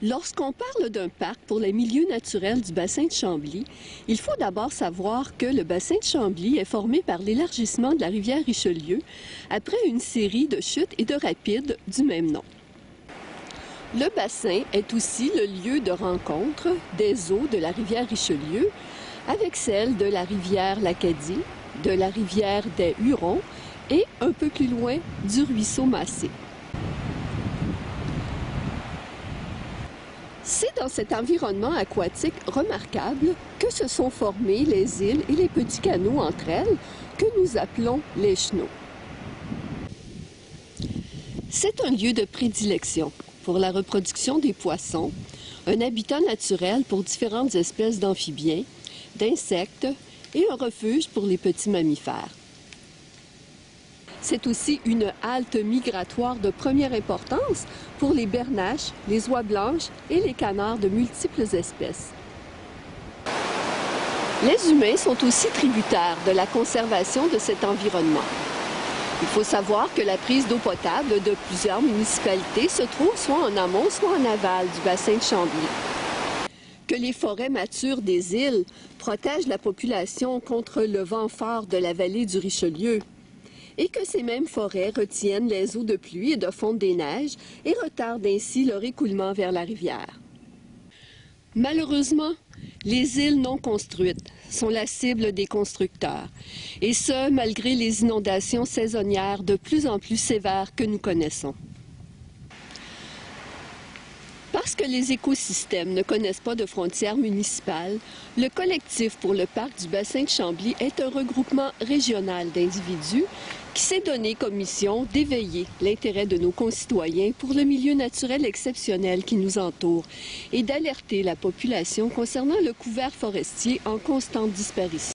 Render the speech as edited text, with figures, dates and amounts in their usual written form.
Lorsqu'on parle d'un parc pour les milieux naturels du bassin de Chambly, il faut d'abord savoir que le bassin de Chambly est formé par l'élargissement de la rivière Richelieu après une série de chutes et de rapides du même nom. Le bassin est aussi le lieu de rencontre des eaux de la rivière Richelieu avec celles de la rivière l'Acadie, de la rivière des Hurons et un peu plus loin du ruisseau Massé. C'est dans cet environnement aquatique remarquable que se sont formées les îles et les petits canaux entre elles que nous appelons les chenaux. C'est un lieu de prédilection pour la reproduction des poissons, un habitat naturel pour différentes espèces d'amphibiens, d'insectes et un refuge pour les petits mammifères. C'est aussi une halte migratoire de première importance pour les bernaches, les oies blanches et les canards de multiples espèces. Les humains sont aussi tributaires de la conservation de cet environnement. Il faut savoir que la prise d'eau potable de plusieurs municipalités se trouve soit en amont, soit en aval du bassin de Chambly. Que les forêts matures des îles protègent la population contre le vent fort de la vallée du Richelieu et que ces mêmes forêts retiennent les eaux de pluie et de fonte des neiges et retardent ainsi leur écoulement vers la rivière. Malheureusement, les îles non construites sont la cible des constructeurs, et ce, malgré les inondations saisonnières de plus en plus sévères que nous connaissons. Parce que les écosystèmes ne connaissent pas de frontières municipales, le collectif pour le parc du bassin de Chambly est un regroupement régional d'individus qui s'est donné comme mission d'éveiller l'intérêt de nos concitoyens pour le milieu naturel exceptionnel qui nous entoure et d'alerter la population concernant le couvert forestier en constante disparition.